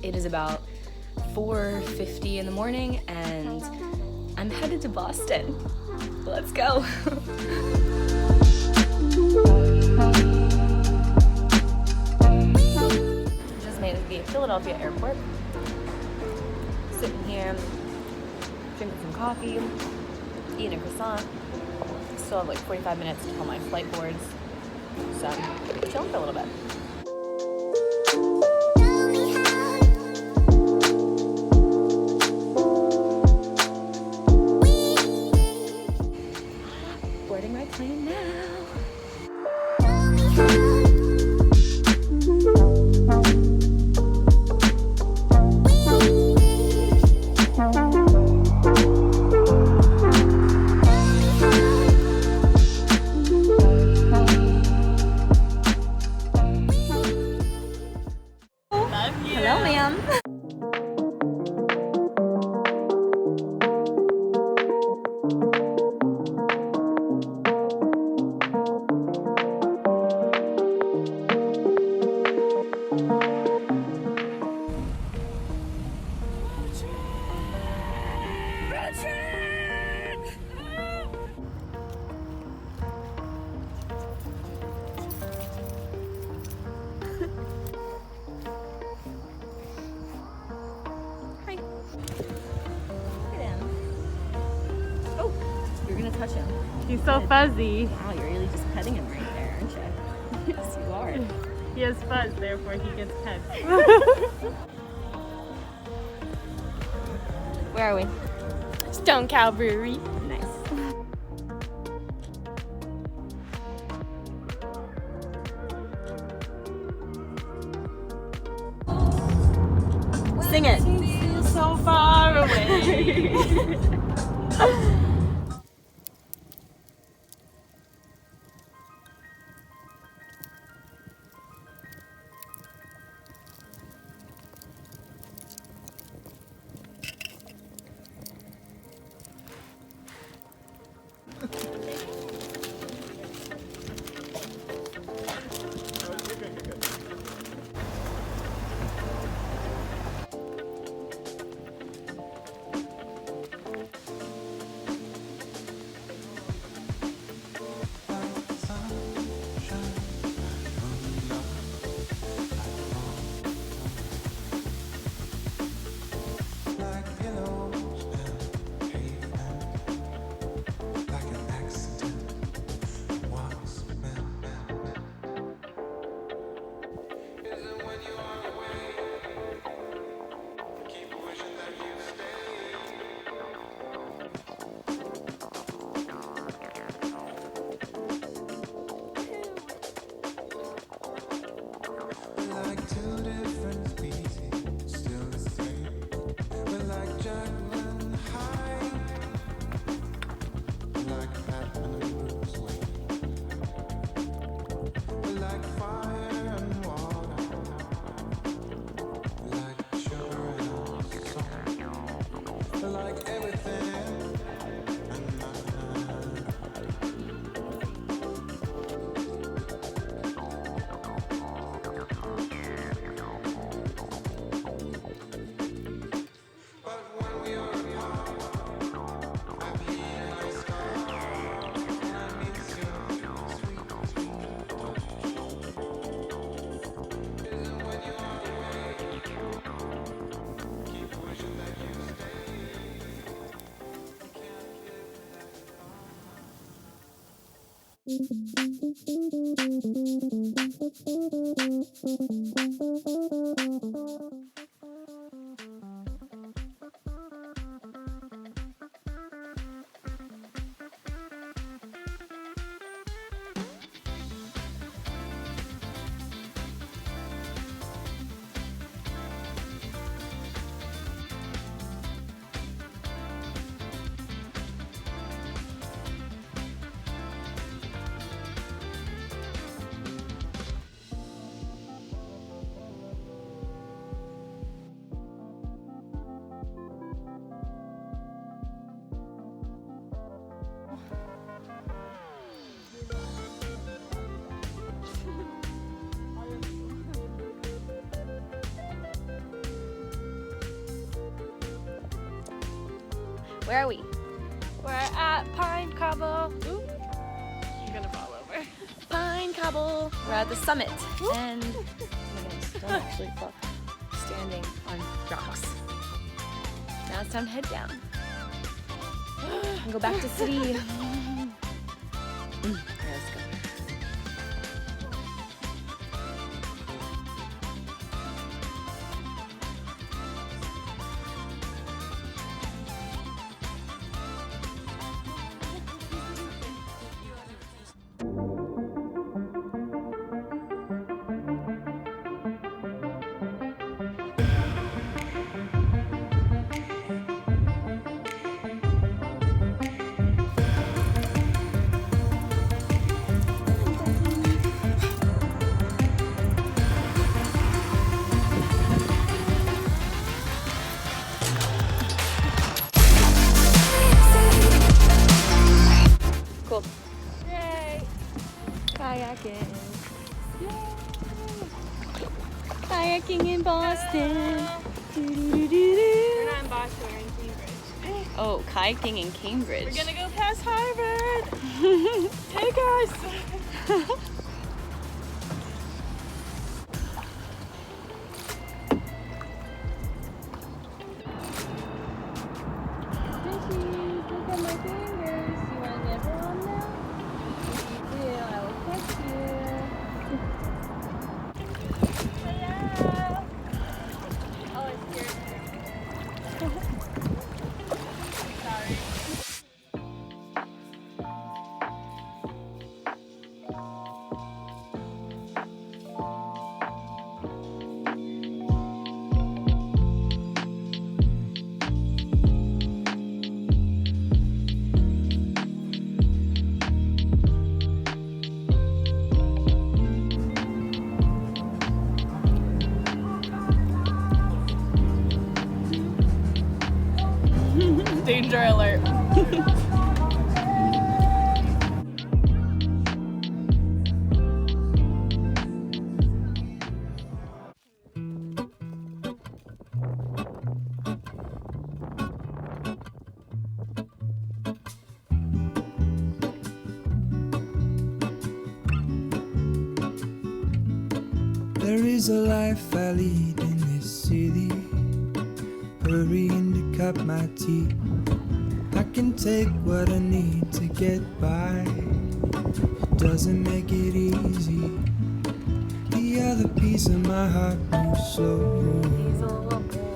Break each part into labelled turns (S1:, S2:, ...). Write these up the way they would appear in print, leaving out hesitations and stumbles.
S1: It is about 4:50 in the morning and I'm headed to Boston. Let's go. Just made it to the Philadelphia airport. Sitting here, drinking some coffee, eating a croissant. Still have like 45 minutes until my flight boards. So, chilling for a little bit. Boarding my plane now. Hello, ma'am. You're gonna touch him.
S2: He's so fuzzy.
S1: Wow, you're really just petting him right there, aren't you? Yes, you are.
S2: He has fuzz, therefore he gets pet.
S1: Where are we?
S2: Stone Cow Brewery.
S1: Nice. Sing it.
S2: So far away.
S1: Where are we?
S2: We're at Pine Cobble. Ooh, you're gonna fall over.
S1: Pine Cobble. We're at the summit. And oh my goodness, don't actually fall. Standing on rocks. Now it's time to head down. And go back to city. Okay, let's go. Cool.
S2: Yay!
S1: Kayaking.
S2: Kayaking in Boston.
S1: We're
S2: We're not in Boston, we're in Cambridge.
S1: Oh, kayaking in Cambridge.
S2: We're gonna go past Harvard. Take us. Fishies, look at my fingers. You want to nibble on them? If you do, I will catch you. Hello. Oh, it's here. Sorry. Danger alert.
S3: There is a life I lead in this city, hurrying to cut my teeth. I can take what I need to get by. It doesn't make it easy. The other piece of my heart moves slow,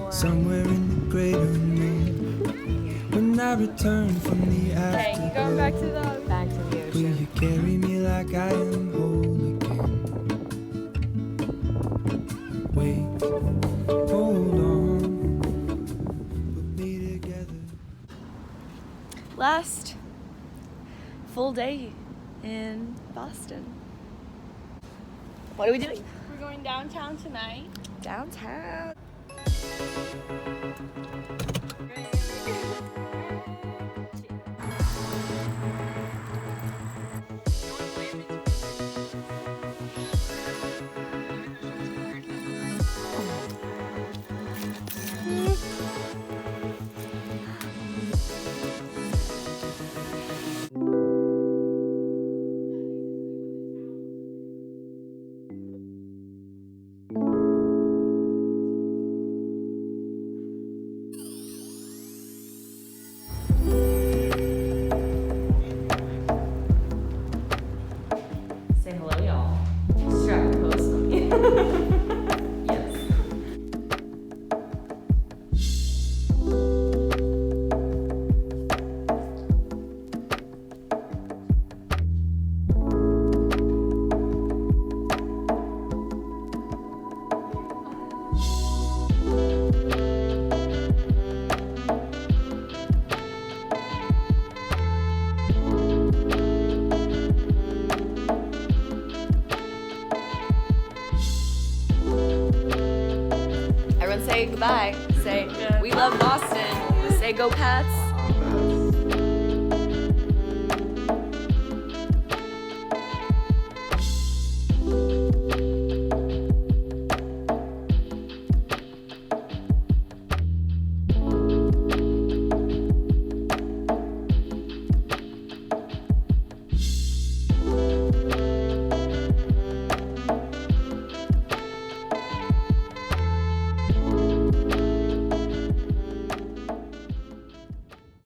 S3: somewhere in the greater moon. When I return from the
S2: Okay, you going back to the
S1: Back to the
S3: will
S1: ocean.
S3: you carry me like I am whole again? Wait, hold on, put me together.
S1: Last full day in Boston. What are we doing?
S2: We're going downtown tonight.
S1: Downtown. Say hello, y'all. Strap the post on me. Yes. Everyone say goodbye. Say we love Boston. Say go Pats.